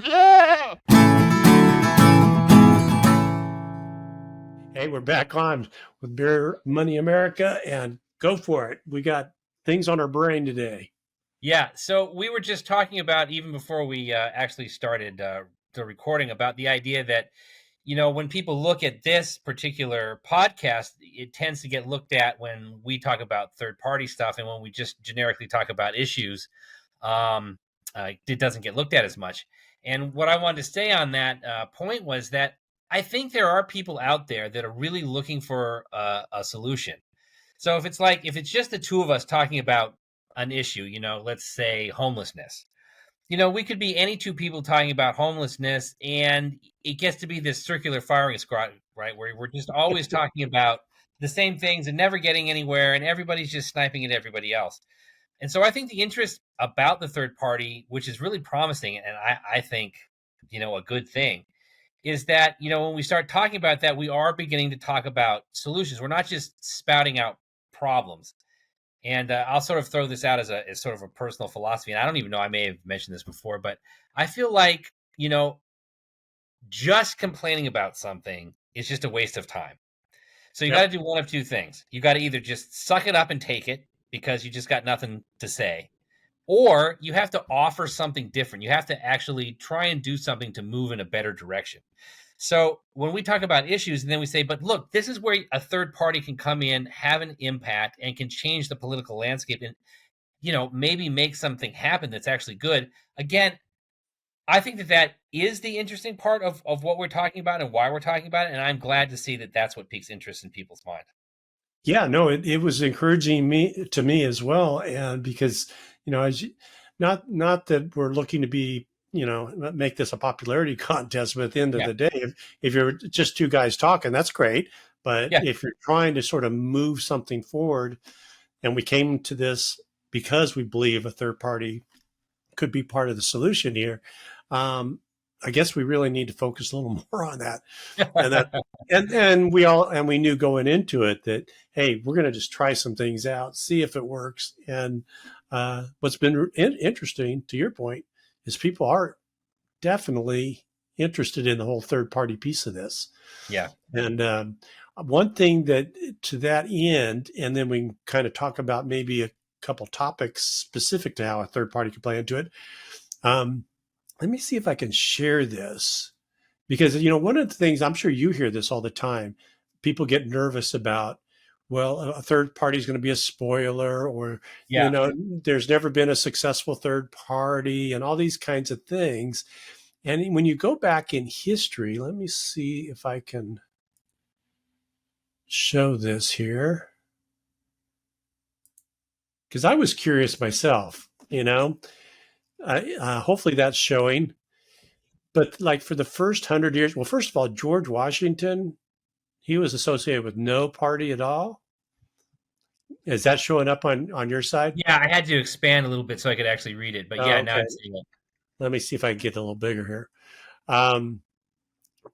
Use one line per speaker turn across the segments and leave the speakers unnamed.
Hey, we're back on with Beer Money America, and go for it. We got things on our brain today.
Yeah, so we were just talking about even before we actually started the recording about the idea that when people look at this particular podcast, it tends to get looked at when we talk about third party stuff, and when we just generically talk about issues, um, it doesn't get looked at as much. And what I wanted to say on that point was that I think there are people out there that are really looking for a solution. So if it's just the two of us talking about an issue, let's say homelessness, we could be any two people talking about homelessness, and it gets to be this circular firing squad, right? Where we're just always talking about the same things and never getting anywhere, and everybody's just sniping at everybody else. And so I think the interest about the third party, which is really promising, and I think, a good thing, is that, when we start talking about that, we are beginning to talk about solutions. We're not just spouting out problems. And I'll sort of throw this out as sort of a personal philosophy. And I don't even know, I may have mentioned this before, but I feel like, just complaining about something is just a waste of time. So you got to
Yep.
do one of two things. You got to either just suck it up and take it because you just got nothing to say, or you have to offer something different. You have to actually try and do something to move in a better direction. So when we talk about issues and then we say, but look, this is where a third party can come in, have an impact, and can change the political landscape and, maybe make something happen that's actually good. Again, I think that is the interesting part of what we're talking about and why we're talking about it. And I'm glad to see that that's what piques interest in people's mind.
Yeah, no, it was encouraging me as well, and because as not that we're looking to be make this a popularity contest, but at the end of
Yeah.
the day, if you're just two guys talking, that's great. But
Yeah.
if you're trying to sort of move something forward, and we came to this because we believe a third party could be part of the solution here. I guess we really need to focus a little more on that, and that, and we knew going into it that hey, we're going to just try some things out, see if it works. And what's been interesting, to your point, is people are definitely interested in the whole third party piece of this.
Yeah.
And one thing that to that end, and then we can kind of talk about maybe a couple topics specific to how a third party could play into it. Um, Let me see if I can share this because one of the things I'm sure you hear this all the time. People get nervous about, well, a third party is going to be a spoiler, or
Yeah.
there's never been a successful third party, and all these kinds of things. And when you go back in history, let me see if I can show this here because I was curious myself. Hopefully that's showing. But like for the first 100 years, well, first of all, George Washington, he was associated with no party at all. Is that showing up on your side?
Yeah. I had to expand a little bit so I could actually read it. But
Oh,
yeah, now
okay.
I'm seeing it.
Let me see if I can get a little bigger here. Um,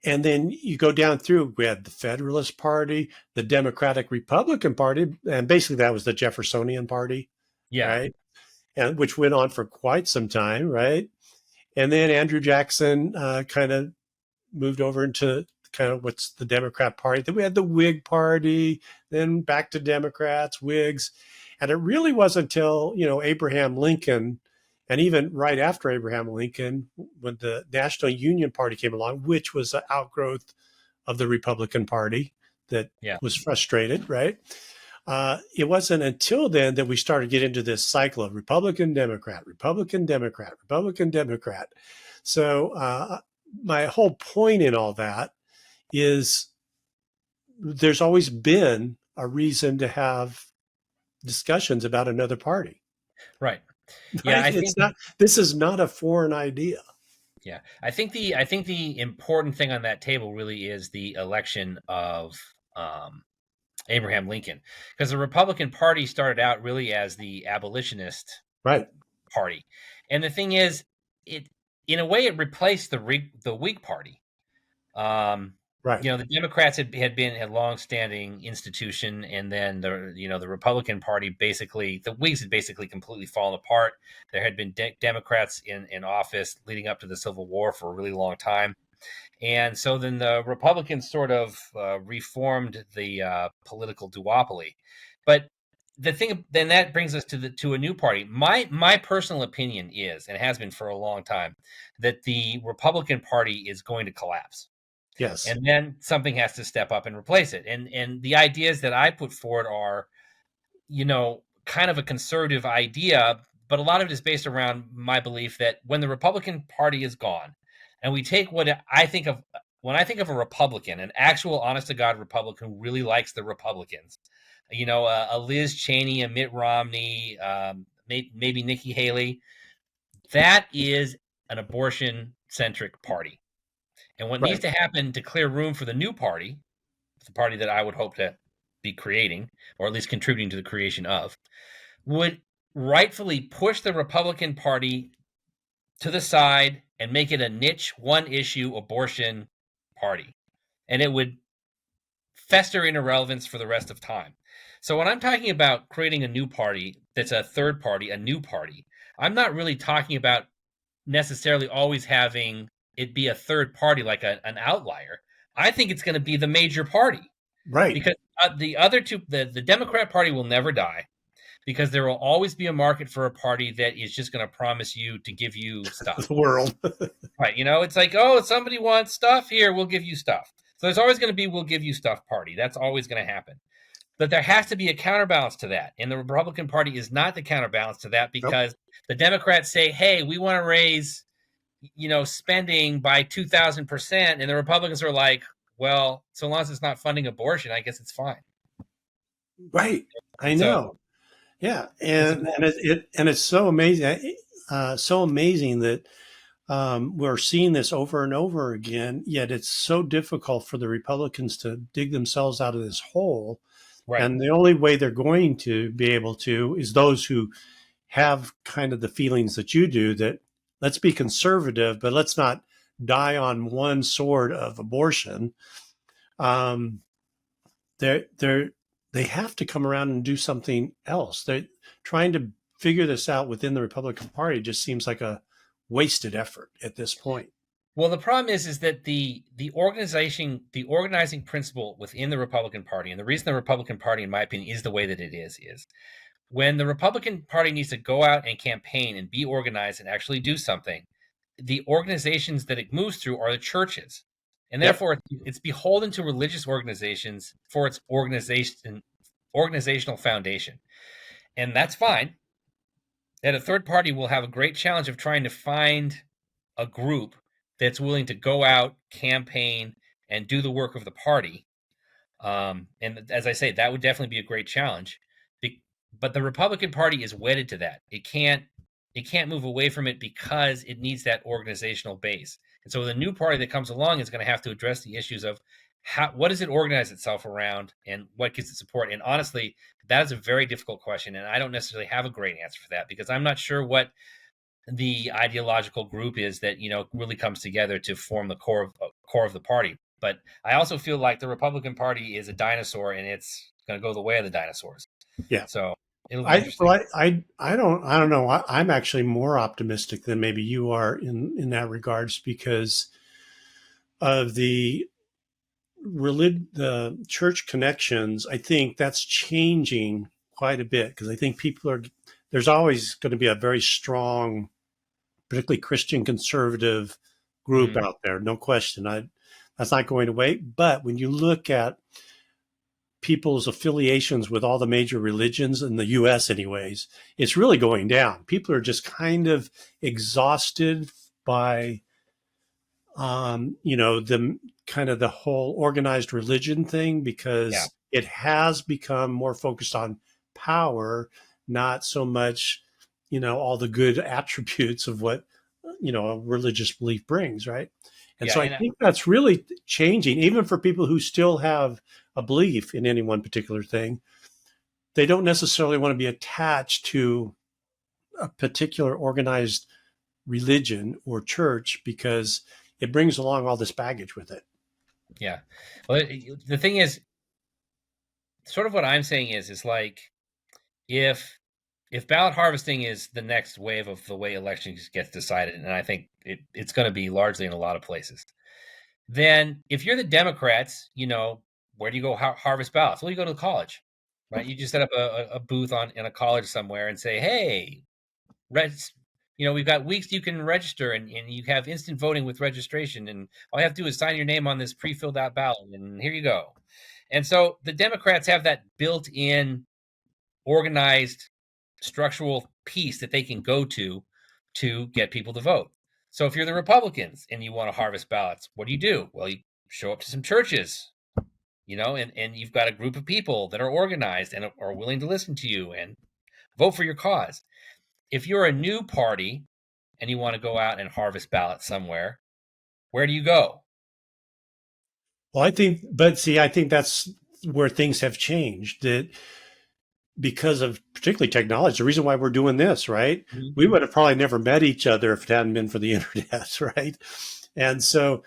and then you go down through, we had the Federalist Party, the Democratic Republican Party, and basically that was the Jeffersonian Party,
Yeah.
right? And which went on for quite some time, right? And then Andrew Jackson kind of moved over into kind of what's the Democrat Party. Then we had the Whig Party, then back to Democrats, Whigs. And it really wasn't until, Abraham Lincoln, and even right after Abraham Lincoln, when the National Union Party came along, which was an outgrowth of the Republican Party that
Yeah.
was frustrated, right? It wasn't until then that we started getting into this cycle of Republican, Democrat, Republican, Democrat, Republican, Democrat. So my whole point in all that is there's always been a reason to have discussions about another party,
Right. Yeah.
right?
I
It's
think
not, this is not a foreign idea.
Yeah, I think the important thing on that table really is the election of Abraham Lincoln, because the Republican Party started out really as the abolitionist
Right.
party, and the thing is, it in a way it replaced the Whig Party. Um,
Right.
The Democrats had been a long-standing institution, and then the Republican Party, basically the Whigs had basically completely fallen apart. There had been Democrats in office leading up to the Civil War for a really long time, and so then the Republicans sort of reformed the political duopoly. But the thing then that brings us to a new party. My personal opinion is, and has been for a long time, that the Republican Party is going to collapse,
Yes.
and then something has to step up and replace it. And the ideas that I put forward are, kind of a conservative idea, but a lot of it is based around my belief that when the Republican Party is gone, and we take what I think of when I think of a Republican, an actual honest to God Republican who really likes the Republicans, a Liz Cheney, a Mitt Romney, maybe Nikki Haley, that is an abortion centric party. And what needs
Right.
to happen to clear room for the new party, the party that I would hope to be creating, or at least contributing to the creation of, would rightfully push the Republican Party to the side and make it a niche, one issue abortion party. And it would fester in irrelevance for the rest of time. So when I'm talking about creating a new party that's a third party, a new party, I'm not really talking about necessarily always having it be a third party like an outlier. I think it's going to be the major party,
Right.
because the other two, the Democrat Party will never die, because there will always be a market for a party that is just going to promise you to give you stuff.
The world.
Right. It's like, oh, somebody wants stuff here, we'll give you stuff. So there's always going to be we'll give you stuff party. That's always going to happen. But there has to be a counterbalance to that. And the Republican Party is not the counterbalance to that,
Nope.
because the Democrats say, hey, we want to raise, spending by 2,000%. And the Republicans are like, well, so long as it's not funding abortion, I guess it's fine.
Right. I
So
know. Yeah.
it's
And it's so amazing. So amazing that we're seeing this over and over again, yet it's so difficult for the Republicans to dig themselves out of this hole.
right.
And the only way they're going to be able to is those who have kind of the feelings that you do, that let's be conservative, but let's not die on one sword of abortion. Um, they're they have to come around and do something else. They're trying to figure this out within the Republican Party. Just seems like a wasted effort at this point.
Well, the problem is that the organizing principle within the Republican Party, and the reason the Republican Party, in my opinion, is the way that it is when the Republican Party needs to go out and campaign and be organized and actually do something, the organizations that it moves through are the churches. And
Yep.
therefore it's beholden to religious organizations for its organizational foundation. And that's fine. That a third party will have a great challenge of trying to find a group that's willing to go out, campaign, and do the work of the party. And as I say, that would definitely be a great challenge. But the Republican Party is wedded to that. It can't move away from it, because it needs that organizational base. And so the new party that comes along is going to have to address the issues of what does it organize itself around, and what gives it support. And honestly, that is a very difficult question, and I don't necessarily have a great answer for that, because I'm not sure what the ideological group is that really comes together to form the core of the party. But I also feel like the Republican Party is a dinosaur, and it's going to go the way of the dinosaurs.
Yeah.
So it'll be
I
interesting.
well, I don't know. I'm actually more optimistic than maybe you are in that regards, because of the church connections. I think that's changing quite a bit, because I think there's always going to be a very strong, particularly Christian conservative group
Mhm.
out there. No question. That's not going away. But when you look at people's affiliations with all the major religions in the US anyways, it's really going down. People are just kind of exhausted by the kind of the whole organized religion thing,
Yeah.
because it has become more focused on power, not so much, all the good attributes of what, a religious belief brings, right? And
Yeah.
so I
And
think that's really changing, even for people who still have a belief in any one particular thing. They don't necessarily want to be attached to a particular organized religion or church, because it brings along all this baggage with it.
Yeah. Well, the thing is, sort of what I'm saying is like if ballot harvesting is the next wave of the way elections gets decided, and I think it's going to be largely in a lot of places, then if you're the Democrats, where do you go harvest ballots? Well, you go to college, right? You just set up a booth in a college somewhere and say, hey, Reg- we've got weeks you can register, and you have instant voting with registration, and all you have to do is sign your name on this pre-filled out ballot, and here you go. And so the Democrats have that built-in organized structural piece that they can go to get people to vote. So if you're the Republicans and you want to harvest ballots, what do? Well, you show up to some churches, and you've got a group of people that are organized and are willing to listen to you and vote for your cause. If you're a new party and you want to go out and harvest ballots somewhere, where do you go?
Well, I think that's where things have changed. That because of particularly technology, the reason why we're doing this, right?
Mhm.
We would have probably never met each other if it hadn't been for the internet, right? And so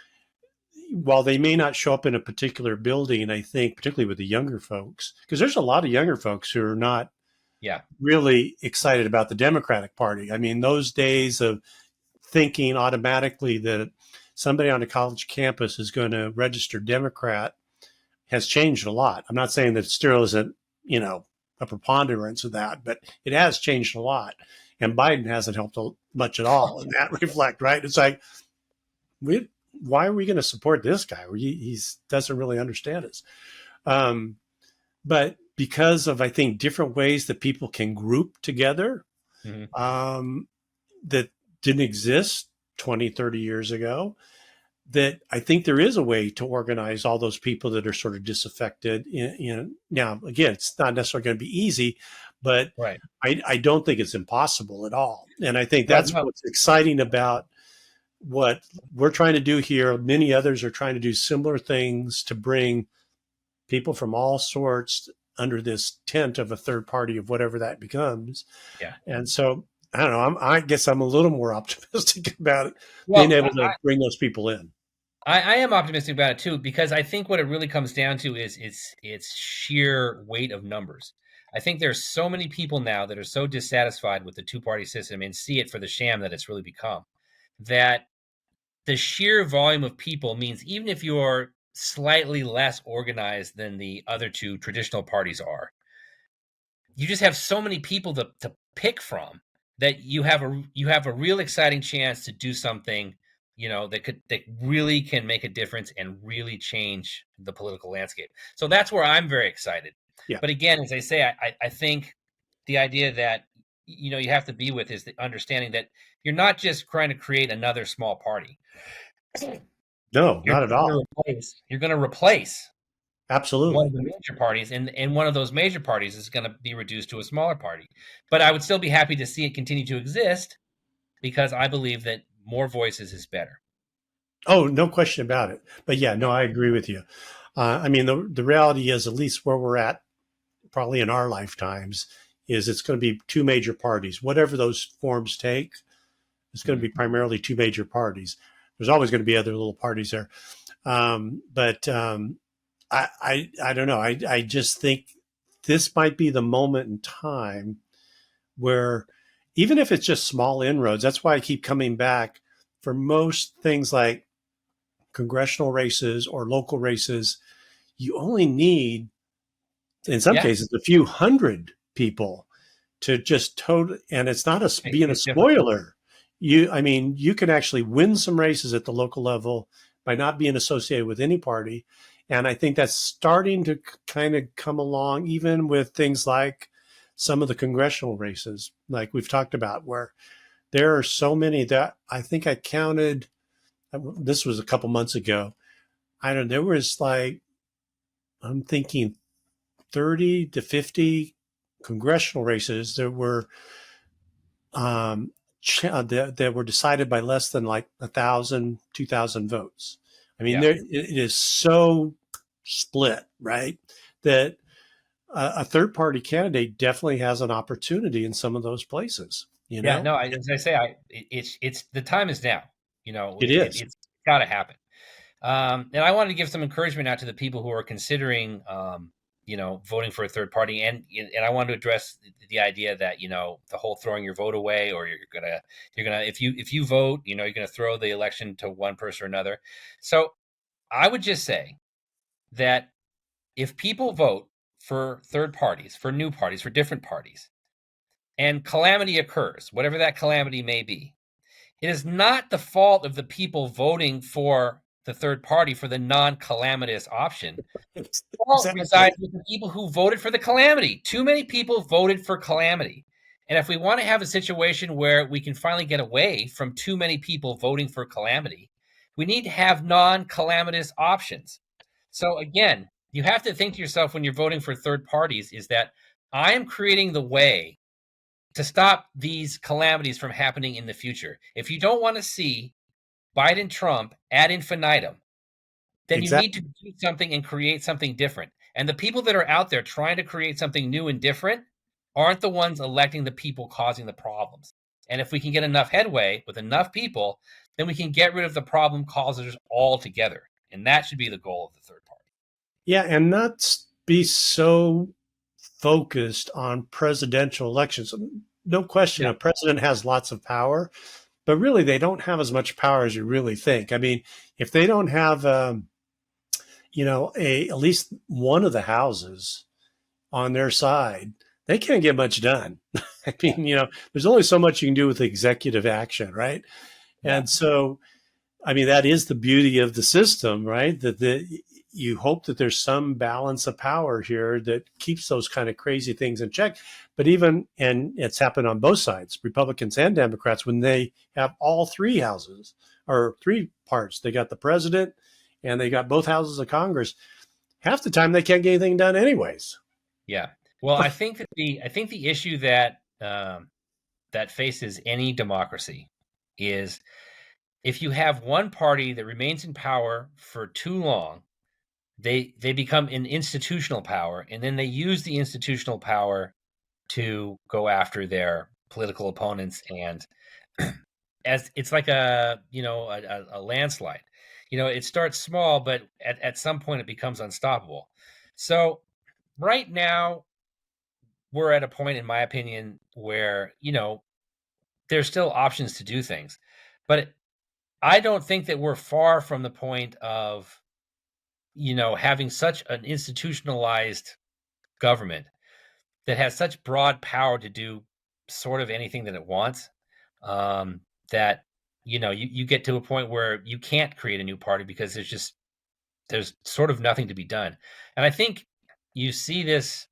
while they may not show up in a particular building, I think particularly with the younger folks, because there's a lot of younger folks who are not
Yeah.
really excited about the Democratic Party. I mean, those days of thinking automatically that somebody on a college campus is going to register Democrat has changed a lot. I'm not saying that it still isn't, a preponderance of that, but it has changed a lot. And Biden hasn't helped much at all in that reflect, right? It's like, why are we going to support this guy? He doesn't really understand us. Um, but because of, I think, different ways that people can group together,
Hmm.
um, that didn't exist 20, 30 years ago, that I think there is a way to organize all those people that are sort of disaffected. Now, again, it's not necessarily going to be easy, but
Right.
I don't think it's impossible at all. And I think
Right.
that's
No.
what's exciting about what we're trying to do here. Many others are trying to do similar things to bring people from all sorts under this tent of a third party of whatever that becomes.
Yeah.
And so I don't know. I guess I'm a little more optimistic about it, being
Well,
able to bring those people in.
I am optimistic about it too, because I think what it really comes down to is it's sheer weight of numbers. I think there's so many people now that are so dissatisfied with the two-party system and see it for the sham that it's really become, that the sheer volume of people means even if you're slightly less organized than the other two traditional parties are, you just have so many people to pick from that you have a real exciting chance to do something, that really can make a difference and really change the political landscape. So that's where I'm very excited.
Yeah.
But again, as I say, I think the idea that you have to be with is the understanding that you're not just trying to create another small party.
No,
You're
not at
going
all.
to replace one of
Absolutely.
the major parties, and one of those major parties is going to be reduced to a smaller party. But I would still be happy to see it continue to exist because I believe that more voices is better.
Oh, no question about it. But yeah, no, I agree with you. I mean, the reality is, at least where we're at, probably in our lifetimes, is it's going to be two major parties. Whatever those forms take, it's going to
Mhm.
be primarily two major parties. There's always going to be other little parties there. But I don't know. I just think this might be the moment in time where, even if it's just small inroads, that's why I keep coming back for most things like congressional races or local races. You only need, in some
Yeah,
cases, a few hundred people to just total, and it's not a
makes a
being a
huge difference.
spoiler. I mean, you can actually win some races at the local level by not being associated with any party. And I think that's starting to kind of come along, even with things like some of the congressional races, like we've talked about, where there are so many that I think I counted, this was a couple months ago. I don't know, there was like, I'm thinking 30 to 50 congressional races that were um, that were decided by less than like 1,000, 2,000 votes. I mean,
Yeah,
it is so split, right? That a third party candidate definitely has an opportunity in some of those places. You
yeah.
know,
No, as I say, it's the time is now.
it is.
It's got to happen. And I wanted to give some encouragement out to the people who are considering, voting for a third party, and I wanted to address the idea that the whole throwing your vote away, or you're gonna if you vote, you're gonna throw the election to one person or another. So I would just say that if people vote for third parties, for new parties, for different parties, and calamity occurs, whatever that calamity may be, it is not the fault of the people voting for the third party for the non-calamitous option. The fault
Exactly.
resides with the people who voted for the calamity. Too many people voted for calamity. And if we want to have a situation where we can finally get away from too many people voting for calamity, we need to have non-calamitous options. So again, you have to think to yourself when you're voting for third parties is that I am creating the way to stop these calamities from happening in the future. If you don't want to see Biden Trump ad infinitum, then you need to
Exactly.
do something and create something different. And the people that are out there trying to create something new and different aren't the ones electing the people causing the problems. And if we can get enough headway with enough people, then we can get rid of the problem causers altogether. And that should be the goal of the third party.
Yeah, and not be so focused on presidential elections. No question,
Yeah.
a president has lots of power, but really they don't have as much power as you really think. I mean, if they don't have, a at least one of the houses on their side, they can't get much done. I
Yeah.
mean, there's only so much you can do with executive action, right?
Yeah.
And so I mean, that is the beauty of the system, right? That you hope that there's some balance of power here that keeps those kind of crazy things in check. But and it's happened on both sides, Republicans and Democrats, when they have all three houses or three parts. They got the president and they got both houses of Congress. Half the time they can't get anything done anyways.
Yeah. Well, I think the issue that that faces any democracy is if you have one party that remains in power for too long, they become an institutional power, and then they use the institutional power to go after their political opponents, and as it's like a landslide. It starts small, but at some point it becomes unstoppable. So right now we're at a point, in my opinion, where there's still options to do things, but I don't think that we're far from the point of having such an institutionalized government that has such broad power to do sort of anything that it wants, that you get to a point where you can't create a new party because there's sort of nothing to be done. And I think you see this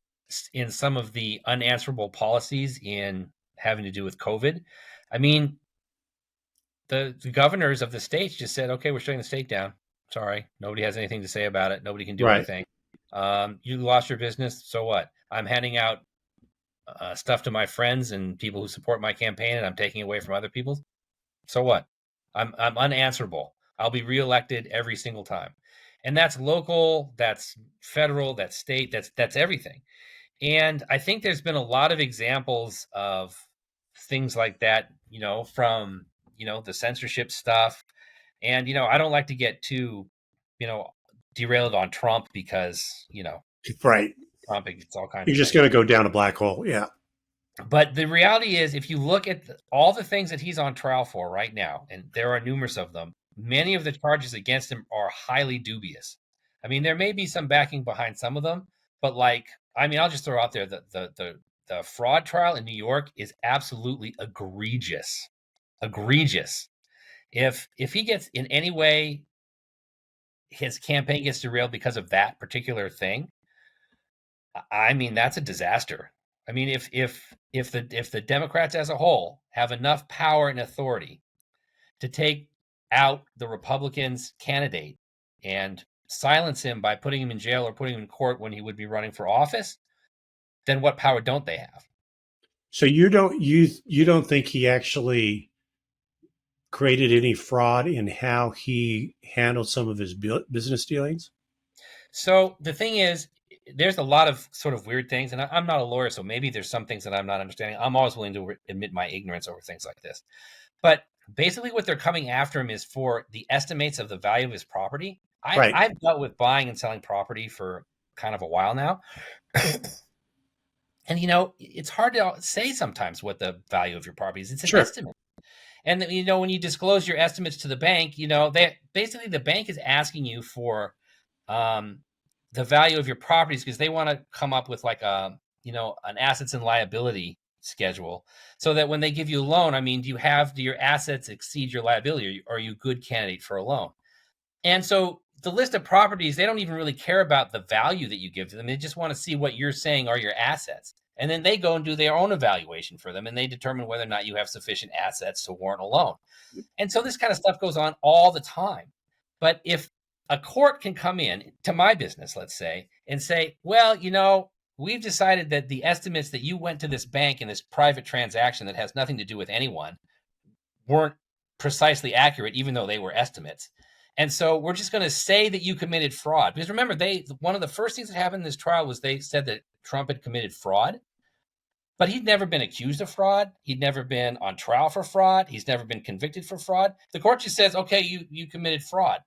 in some of the unanswerable policies in having to do with COVID. I mean, the governors of the states just said, okay, we're shutting the state down. Sorry, nobody has anything to say about it. Nobody can do
Right.
anything. You lost your business, so what? I'm handing out stuff to my friends and people who support my campaign, and I'm taking away from other people's. So what? I'm unanswerable. I'll be reelected every single time, and that's local, that's federal, that's state, that's everything. And I think there's been a lot of examples of things like that, from the censorship stuff. And I don't like to get too, you know, derailed on Trump because
Right.
Trump gets all kinds
You're
of
just
things.
going to go down a black hole. Yeah.
But the reality is, if you look at all the things that he's on trial for right now, and there are numerous of them, many of the charges against him are highly dubious. I mean, there may be some backing behind some of them, but I'll just throw out there that the fraud trial in New York is absolutely egregious, egregious. If he gets in any way, his campaign gets derailed because of that particular thing, I mean, that's a disaster. I mean, if the Democrats as a whole have enough power and authority to take out the Republicans' candidate and silence him by putting him in jail or putting him in court when he would be running for office, then what power don't they have?
So you don't think he actually created any fraud in how he handled some of his business dealings?
So the thing is, there's a lot of sort of weird things, and I'm not a lawyer, so maybe there's some things that I'm not understanding. I'm always willing to admit my ignorance over things like this. But basically what they're coming after him is for the estimates of the value of his property.
Right.
I've dealt with buying and selling property for kind of a while now. And it's hard to say sometimes what the value of your property is. It's an
Sure.
estimate. And when you disclose your estimates to the bank, they basically the bank is asking you for um, the value of your properties because they want to come up with like an assets and liability schedule, so that when they give you a loan, I mean, do your assets exceed your liability? Are you a good candidate for a loan? And so the list of properties, they don't even really care about the value that you give to them. They just want to see what you're saying are your assets. And then they go and do their own evaluation for them, and they determine whether or not you have sufficient assets to warrant a loan. And so this kind of stuff goes on all the time. But if a court can come in to my business, let's say, and say, well, we've decided that the estimates that you went to this bank in this private transaction that has nothing to do with anyone weren't precisely accurate, even though they were estimates. And so we're just going to say that you committed fraud. Because remember, one of the first things that happened in this trial was they said that Trump had committed fraud, but he'd never been accused of fraud. He'd never been on trial for fraud. He's never been convicted for fraud. The court just says, okay, you committed fraud.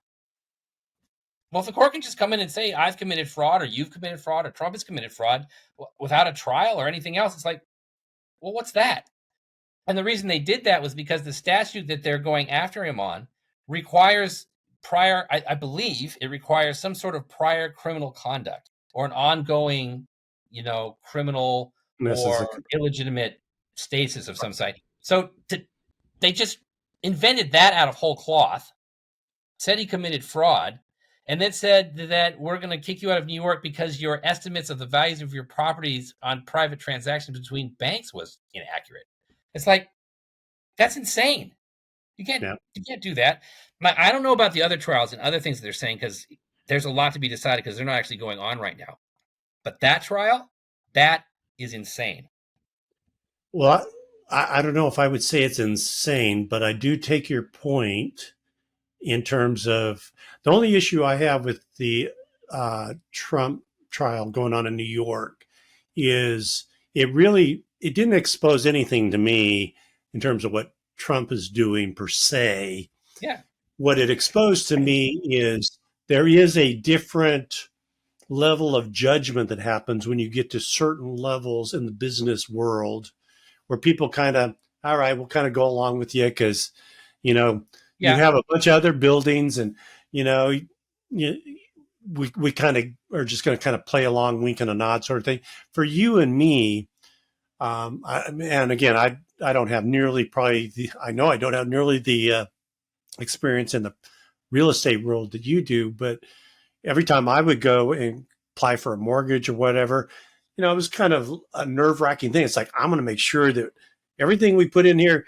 Well, if the court can just come in and say, I've committed fraud, or you've committed fraud, or Trump has committed fraud without a trial or anything else, it's like, well, what's that? And the reason they did that was because the statute that they're going after him on requires I believe it requires some sort of prior criminal conduct or an ongoing, criminal
This is
or
a
illegitimate status of some sort. So they just invented that out of whole cloth, said he committed fraud, and then said that we're going to kick you out of New York because your estimates of the values of your properties on private transactions between banks was inaccurate. It's like, that's insane. You can't
yeah.
you can't do that. I don't know about the other trials and other things that they're saying, because there's a lot to be decided because they're not actually going on right now. But that trial, that is insane.
Well, I don't know if I would say it's insane, but I do take your point in terms of the only issue I have with the Trump trial going on in New York is it didn't expose anything to me in terms of what Trump is doing per se.
Yeah.
What it exposed to me is there is a different level of judgment that happens when you get to certain levels in the business world where people kind of, all right, we'll kind of go along with you because, you know, you
Yeah.
have a bunch of other buildings and, you know, you, we kind of are just going to kind of play along, wink and a nod sort of thing. For you and me, and again, I don't have nearly I know I don't have nearly the experience in the real estate world that you do, but every time I would go and apply for a mortgage or whatever, it was kind of a nerve wracking thing. It's like, I'm going to make sure that everything we put in here,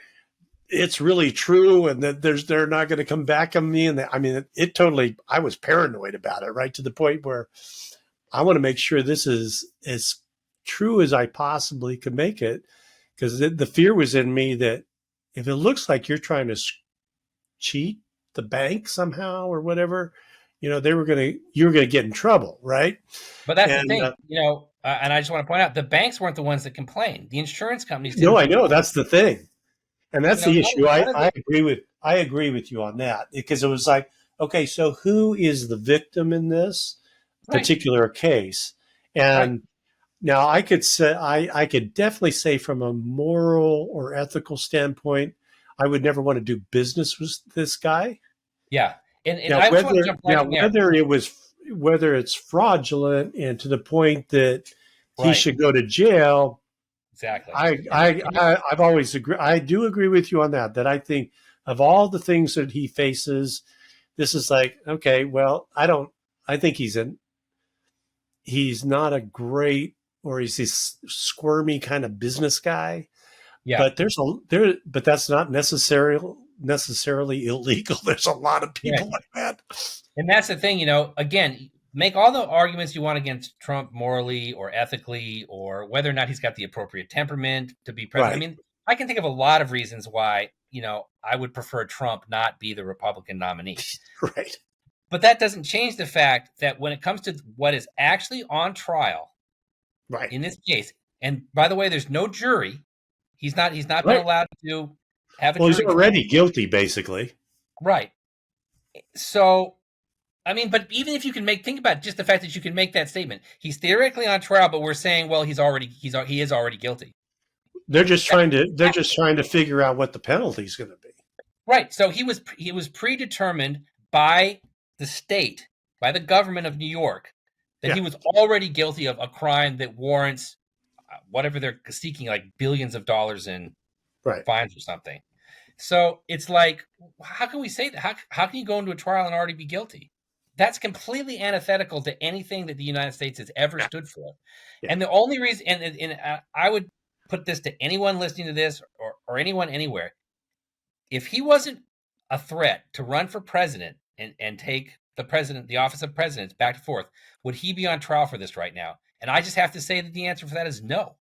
it's really true and that they're not going to come back on me. And I mean, it totally, I was paranoid about it, right? To the point where I want to make sure this is as true as I possibly could make it. Because the fear was in me that if it looks like you're trying to cheat the bank somehow or whatever, you were going to get in trouble, right?
But that's the
And
thing, and I just want to point out, the banks weren't the ones that complained. The insurance companies
no,
didn't
I know
complain.
that's the thing, and that's the issue.
None of the
I agree with you on that because it was like, okay, so who is the victim in this
right,
particular case?
right,
And now I could say I could definitely say from a moral or ethical standpoint, I would never want to do business with this guy.
yeah. And I just want to jump right in there.
Whether it's fraudulent and to the point that he
Right,
should go to jail,
exactly. And
I've always agree. I do agree with you on that. That I think of all the things that he faces, this is like, okay, well, I don't. I think he's not a great, or he's this squirmy kind of business guy.
yeah,
But but that's not necessarily illegal. There's a lot of
right.
people like that.
And that's the thing, again, make all the arguments you want against Trump morally or ethically, or whether or not he's got the appropriate temperament to be president.
Right.
I mean, I can think of a lot of reasons why, I would prefer Trump not be the Republican nominee.
Right.
But that doesn't change the fact that when it comes to what is actually on trial
Right.
in this case, and by the way, there's no jury. He's not been
Right.
allowed to have a
Well, he's
jury trial.
already guilty, basically.
Right. So, I mean, but even if you can think about just the fact that you can make that statement, he's theoretically on trial, but we're saying, well, he is already guilty.
They're just trying to figure out what the penalty is going to be.
Right. So he was predetermined by the state, by the government of New York, that
Yeah,
he was already guilty of a crime that warrants whatever they're seeking, like billions of dollars in
right.
fines or something. So it's like, how can we say that? How can you go into a trial and already be guilty? That's completely antithetical to anything that the United States has ever
Yeah,
stood for.
yeah.
And the only reason, I would put this to anyone listening to this, or anyone anywhere, if he wasn't a threat to run for president and take the office of president back and forth, would he be on trial for this right now? And I just have to say that the answer for that is no.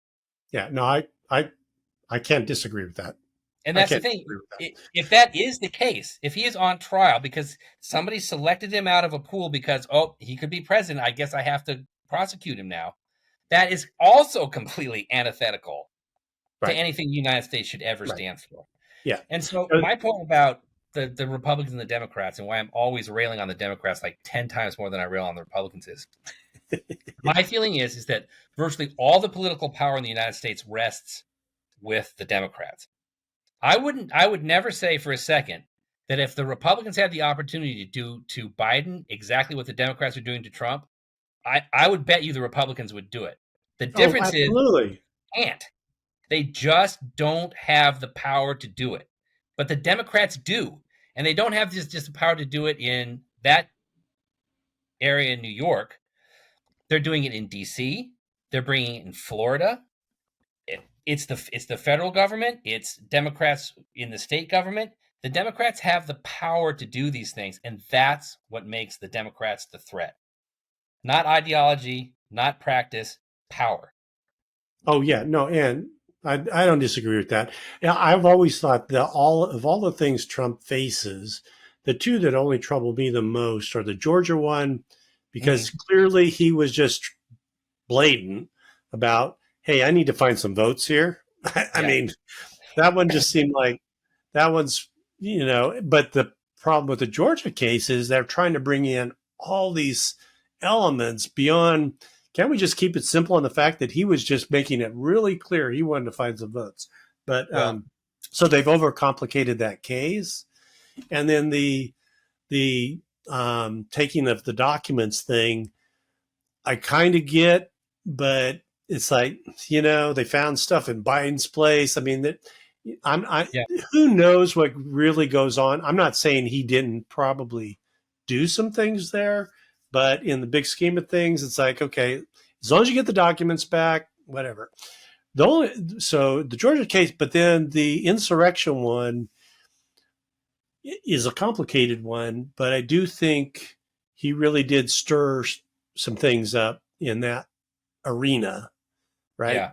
Yeah, no, I can't disagree with that.
And
I
that's the
can't
thing.
disagree with that.
If that is the case, if he is on trial because somebody selected him out of a pool because, oh, he could be president, I guess I have to prosecute him now, that is also completely antithetical to
Right,
anything the United States should ever
right.
stand for.
Yeah.
And so
Uh,
my point about the Republicans and the Democrats, and why I'm always railing on the Democrats like 10 times more than I rail on the Republicans, is my feeling is that virtually all the political power in the United States rests with the Democrats. I would never say for a second that if the Republicans had the opportunity to do to Biden exactly what the Democrats are doing to Trump, I would bet you the Republicans would do it. The
oh,
difference is
absolutely.
they can't. They just don't have the power to do it. But the Democrats do. And they don't have just the power to do it in that area in New York. They're doing it in DC. They're bringing it in Florida. It's the federal government. It's Democrats in the state government. The Democrats have the power to do these things, and that's what makes the Democrats the threat. Not ideology, not practice, power.
Oh yeah, no, and I don't disagree with that. Yeah, I've always thought that all the things Trump faces, the two that only trouble me the most are the Georgia one, because
Mm-hmm.
clearly he was just blatant about, hey, I need to find some votes here. I
Yeah,
mean, that one just seemed like that one's, but the problem with the Georgia case is they're trying to bring in all these elements beyond. Can't we just keep it simple on the fact that he was just making it really clear he wanted to find some votes? But
well,
so they've overcomplicated that case, and then the taking of the documents thing, I kind of get, but it's like, they found stuff in Biden's place. I mean, that I
yeah.
who knows what really goes on. I'm not saying he didn't probably do some things there, but in the big scheme of things, it's like, okay, as long as you get the documents back, whatever. So the Georgia case, but then the insurrection one is a complicated one, but I do think he really did stir some things up in that arena, right?
Yeah.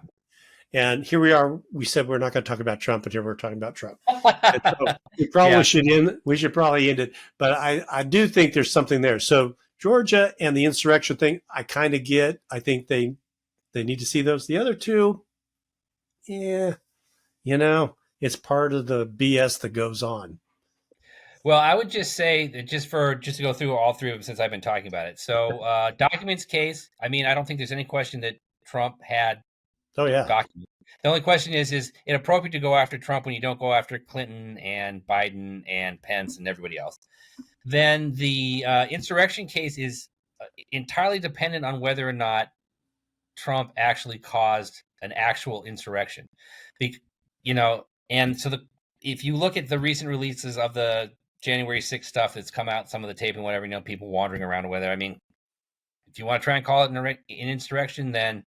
And here we are. We said we're not going to talk about Trump, but here we're talking about Trump. And so we probably
Yeah.
should end. We should probably end it. But I do think there's something there. So Georgia and the insurrection thing, I kind of get. I think they need to see those. The other two, yeah, it's part of the BS that goes on.
Well, I would just say that just to go through all three of them since I've been talking about it. So, documents case. I mean, I don't think there's any question that Trump had
Oh yeah,
documents. The only question is it appropriate to go after Trump when you don't go after Clinton and Biden and Pence and everybody else? Then the insurrection case is entirely dependent on whether or not Trump actually caused an actual insurrection. Be, and so if you look at the recent releases of the January 6th stuff that's come out, some of the tape and whatever, people wandering around or whether, I mean, if you want to try and call it an insurrection, then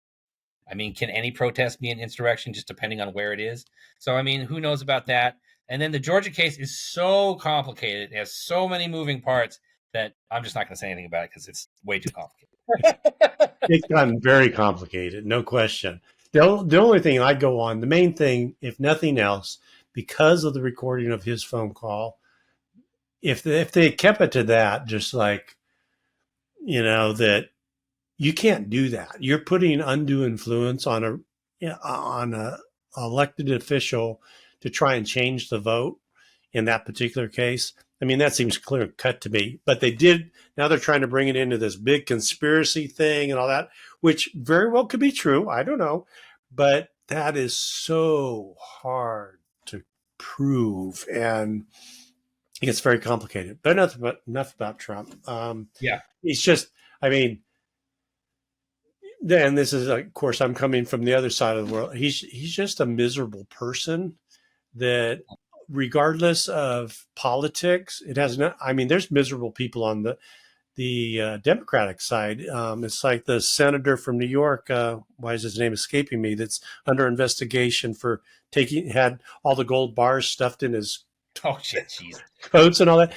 I mean, can any protest be an insurrection just depending on where it is? So, I mean, who knows about that? And then the Georgia case is so complicated. It has so many moving parts that I'm just not going to say anything about it because it's way too complicated.
it's gotten very complicated, no question. The only thing I go on, the main thing, if nothing else, because of the recording of his phone call, if they kept it to that, just like, that you can't do that. You're putting undue influence on a elected official to try and change the vote in that particular case. I mean, that seems clear cut to me. But they did. Now they're trying to bring it into this big conspiracy thing and all that, which very well could be true. I don't know. But that is so hard to prove. And it gets very complicated. But enough about Trump.
Yeah.
He's just, I mean, and this is, of course, I'm coming from the other side of the world. He's just a miserable person that, regardless of politics, it has not. I mean, there's miserable people on the Democratic side. It's like the senator from New York. Why is his name escaping me? That's under investigation for had all the gold bars stuffed in his
Oh shit, jeez.
coats and all that.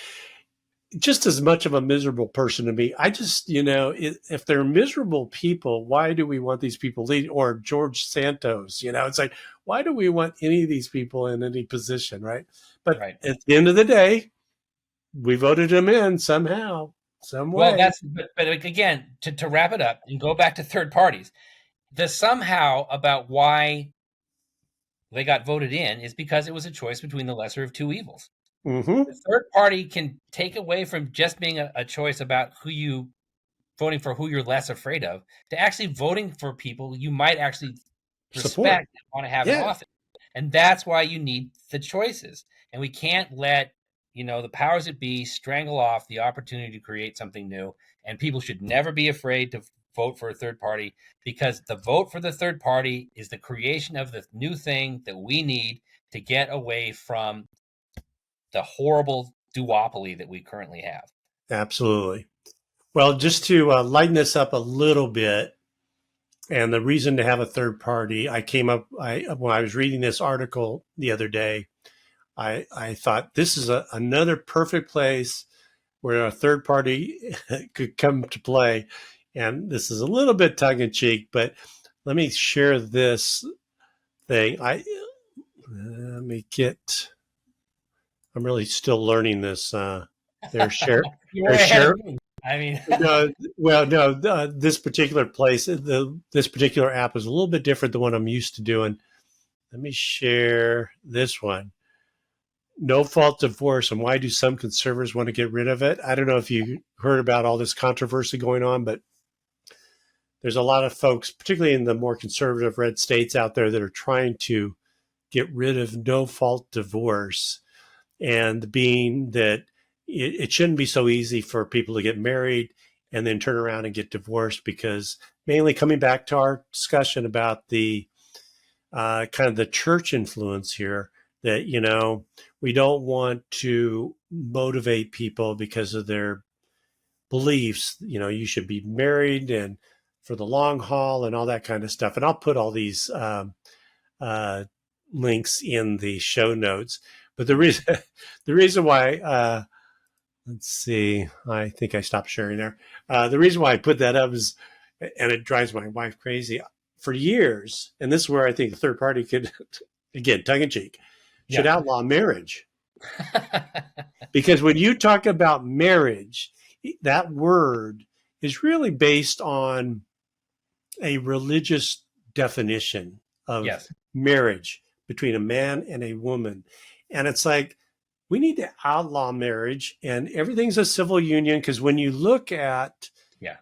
Just as much of a miserable person to me. I just, if they're miserable people, why do we want these people leading? Or George Santos, it's like, why do we want any of these people in any position, right? But
Right.
at the end of the day, we voted them in somehow, some
Well,
way.
but again, to wrap it up and go back to third parties, the somehow about why they got voted in is because it was a choice between the lesser of two evils.
Mm-hmm.
The third party can take away from just being a choice about voting for who you're less afraid of, to actually voting for people you might actually
Support.
respect and want to have in
Yeah,
office. And that's why you need the choices. And we can't let, the powers that be strangle off the opportunity to create something new. And people should never be afraid to vote for a third party, because the vote for the third party is the creation of the new thing that we need to get away from the horrible duopoly that we currently have.
absolutely. Well, just to lighten this up a little bit, and the reason to have a third party, when I was reading this article the other day, I thought this is another perfect place where a third party could come to play. And this is a little bit tongue in cheek, but let me share this thing. Let me get. I'm really still learning this. Their share,
You're
their
way ahead
share.
of me. I mean,
No, well, no. This particular place, this particular app is a little bit different than what I'm used to doing. Let me share this one. No fault divorce, and why do some conservatives want to get rid of it? I don't know if you heard about all this controversy going on, but there's a lot of folks, particularly in the more conservative red states out there, that are trying to get rid of no fault divorce, and being that it shouldn't be so easy for people to get married and then turn around and get divorced, because mainly coming back to our discussion about the kind of the church influence here, that we don't want to motivate people because of their beliefs. You should be married and for the long haul and all that kind of stuff. And I'll put all these uh, links in the show notes. But the reason the reason why let's see, I think I stopped sharing there. The reason why I put that up is, and it drives my wife crazy, for years, and this is where I think the third party could, again, tongue in cheek, should
yeah.
outlaw marriage. Because when you talk about marriage, that word is really based on a religious definition of
Yes.
marriage between a man and a woman. And it's like, we need to outlaw marriage, and everything's a civil union. Because when you look at,
Yeah.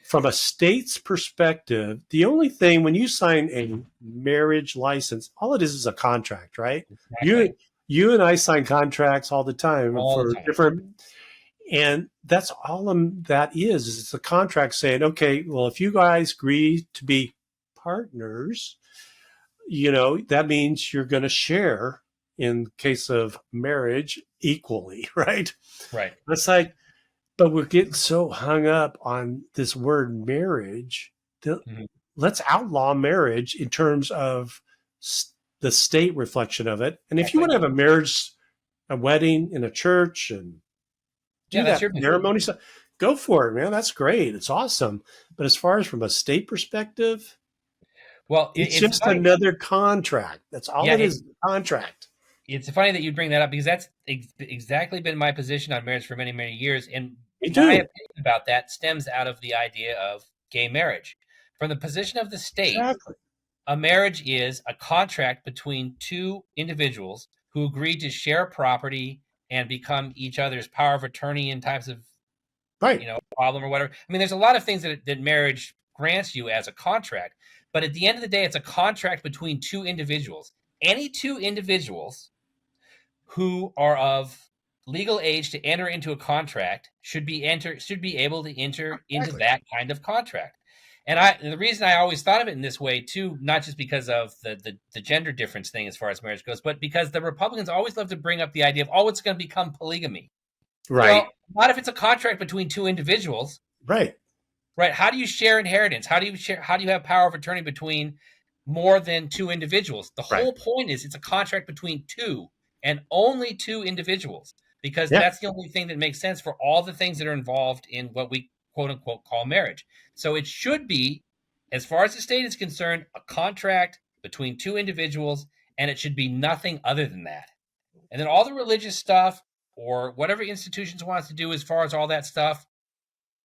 from a state's perspective, the only thing, when you sign a marriage license, all it is a contract, right?
Exactly.
You and I sign contracts all the time
All the
for
time.
different, and that's all that is it's a contract saying, okay, well, if you guys agree to be partners, that means you're going to share, in case of marriage, equally, right?
Right.
It's like, but we're getting so hung up on this word marriage that
Mhm.
let's outlaw marriage in terms of the state reflection of it. And if you
Exactly.
want to have a wedding in a church and
Yeah,
do
that's
that
your business.
ceremony stuff, go for it, man. That's great. It's awesome. But as far as from a state perspective,
Well,
it's
it's
just
funny.
another contract. That's all
Yeah,
it is, a contract.
it's funny that you bring that up, because that's exactly been my position on marriage for many, many years. And
You
my
do.
opinion about that stems out of the idea of gay marriage. From the position of the state,
Exactly.
a marriage is a contract between two individuals who agree to share property and become each other's power of attorney in types of,
Right.
problem or whatever. I mean, there's a lot of things that marriage grants you as a contract, but at the end of the day, it's a contract between two individuals. Any two individuals who are of legal age to enter into a contract should be able to enter into
Exactly.
that kind of contract. And the reason I always thought of it in this way too, not just because of the gender difference thing as far as marriage goes, but because the Republicans always love to bring up the idea of, oh, it's going to become polygamy.
Right.
Well, not if it's a contract between two individuals,
Right.
right? How do you share inheritance? How do you have power of attorney between more than two individuals? The
Right.
whole point is it's a contract between two and only two individuals, because
Yeah.
that's the only thing that makes sense for all the things that are involved in what we quote unquote call marriage. So it should be, as far as the state is concerned, a contract between two individuals, and it should be nothing other than that. And then all the religious stuff or whatever institutions wants to do as far as all that stuff,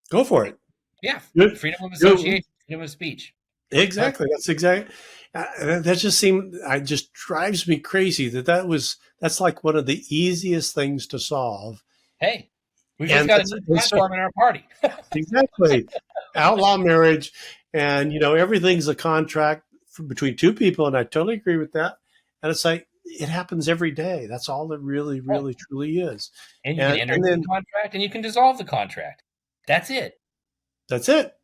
Go for it.
yeah,
You,
freedom of
you,
association, freedom of speech. But
exactly. That's exactly. That just seemed. It just drives me crazy that's like one of the easiest things to solve,
hey, we've just
and
got a
it's,
new
it's
platform in our party.
exactly outlaw marriage, and everything's a contract between two people, and I totally agree with that. And it's like it happens every day. That's all it really,
Right.
really, truly is.
And you can enter
And
into the
then
contract and you can dissolve the contract. That's it.
that's it.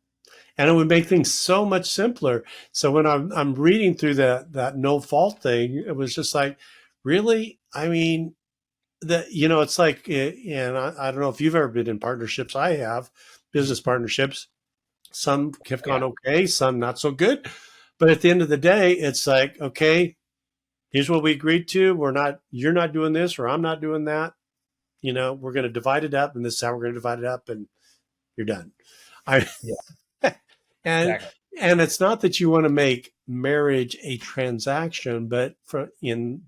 And it would make things so much simpler. So when I'm reading through that no fault thing, it was just like, really? I mean, that it's like, and I don't know if you've ever been in partnerships. I have business partnerships. Some have
Yeah.
gone okay, some not so good. But at the end of the day, it's like, okay, here's what we agreed to. You're not doing this, or I'm not doing that. We're going to divide it up, and this is how we're going to divide it up, and you're done. I
Yeah.
and
Exactly.
and it's not that you want to make marriage a transaction, but in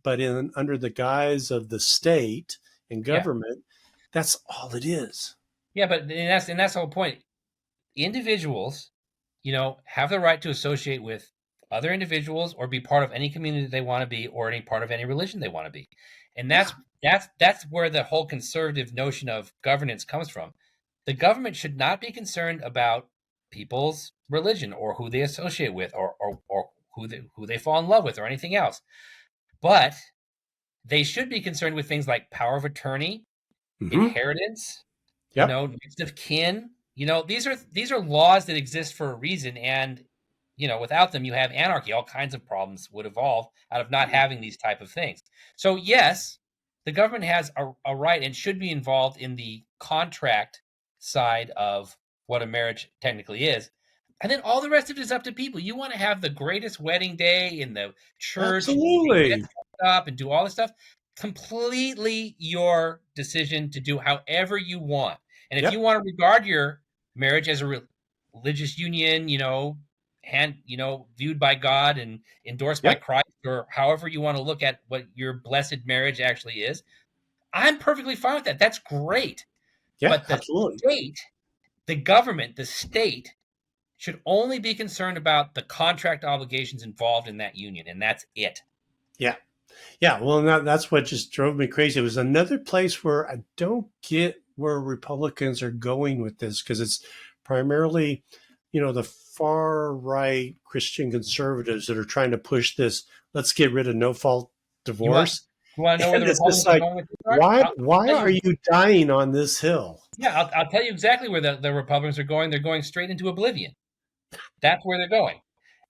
under the guise of the state and
Yeah.
government, that's all it is.
Yeah. But and that's the whole point. Individuals, have the right to associate with other individuals or be part of any community they want to be or any part of any religion they want to be. And
Yeah,
that's where the whole conservative notion of governance comes from. The government should not be concerned about people's religion or who they associate with or who they fall in love with or anything else. But they should be concerned with things like power of attorney,
hmm,
inheritance,
yep,
next of kin. These are laws that exist for a reason, and without them, you have anarchy. All kinds of problems would evolve out of not having these type of things. So yes, the government has a right and should be involved in the contract side of what a marriage technically is. And then all the rest of it is up to people. You want to have the greatest wedding day in the church and get
absolutely,
up and do all this stuff. Completely your decision to do however you want. And if you
yep,
want to regard your marriage as a religious union, viewed by God and endorsed by
yep,
Christ, or however you want to look at what your blessed marriage actually is, I'm perfectly fine with that. That's great.
yeah,
But
absolutely,
state, the government, the state should only be concerned about the contract obligations involved in that union, and that's it.
yeah. Yeah, well, that's what just drove me crazy. It was another place where I don't get where Republicans are going with this, because it's primarily, the far right Christian conservatives that are trying to push this. Let's get rid of no fault
You want
divorce,
you want to know where
and
the
it's just
Republicans are
like,
going with this?
why
I'll
why
tell
are
you.
you dying on this hill?
Yeah, I'll tell you exactly where the Republicans are going. They're going straight into oblivion. That's where they're going.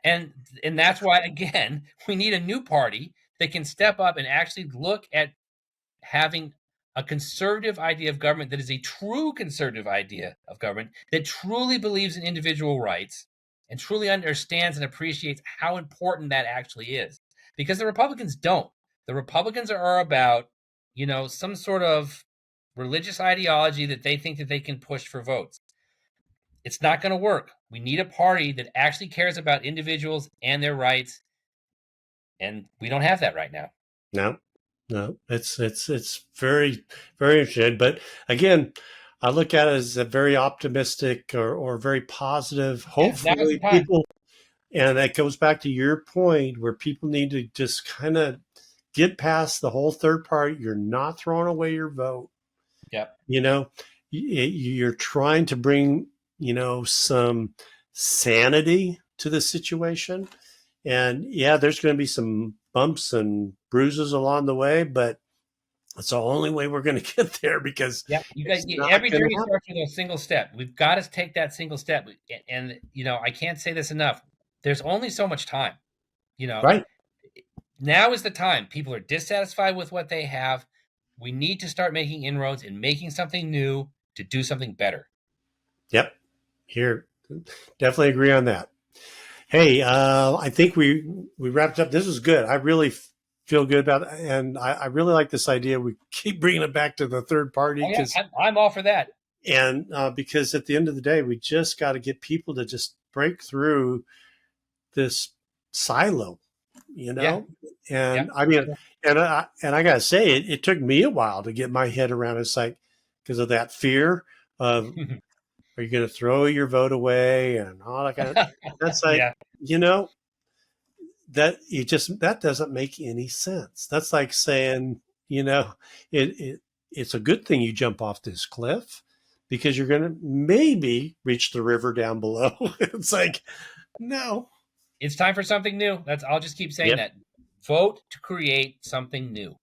And and that's why, again, we need a new party that can step up and actually look at having a conservative idea of government that is a true conservative idea of government that truly believes in individual rights and truly understands and appreciates how important that actually is. Because the Republicans don't. The Republicans are about, some sort of religious ideology that they think that they can push for votes. It's not going to work. We need a party that actually cares about individuals and their rights, and we don't have that right now.
No, no, it's very, very interesting. But again, I look at it as a very optimistic or very positive.
Yeah, now is the
Hopefully,
time.
people And that goes back to your point where people need to just kind of get past the whole third party. You're not throwing away your vote.
Yep.
You know, you're trying to bring, some sanity to the situation. And yeah, there's going to be some bumps and bruises along the way, but it's the only way we're going to get there because
Yep. You got
it's not
every
going to
journey
happen.
starts with a single step. We've got to take that single step. And I can't say this enough. There's only so much time. You know,
Right.
now is the time. People are dissatisfied with what they have. We need to start making inroads and making something new to do something better.
Yep. Here, definitely agree on that. Hey, I think we wrapped up. This was good. I really feel good about it, and I really like this idea. We keep bringing it back to the third party
Oh yeah,
because
I'm all for that.
because at the end of the day, we just got to get people to just break through this silo, you
Yeah,
know.
yeah,
And I
for
mean,
sure.
and I gotta say, it took me a while to get my head around it. It's like because of that fear of are you going to throw your vote away and all that kind of. That's like
Yeah,
you know that doesn't make any sense. That's like saying it's a good thing you jump off this cliff because you're going to maybe reach the river down below. It's like no.
it's time for something new. I'll just keep saying
Yep.
that. Vote to create something new.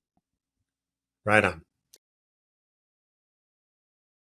Right on.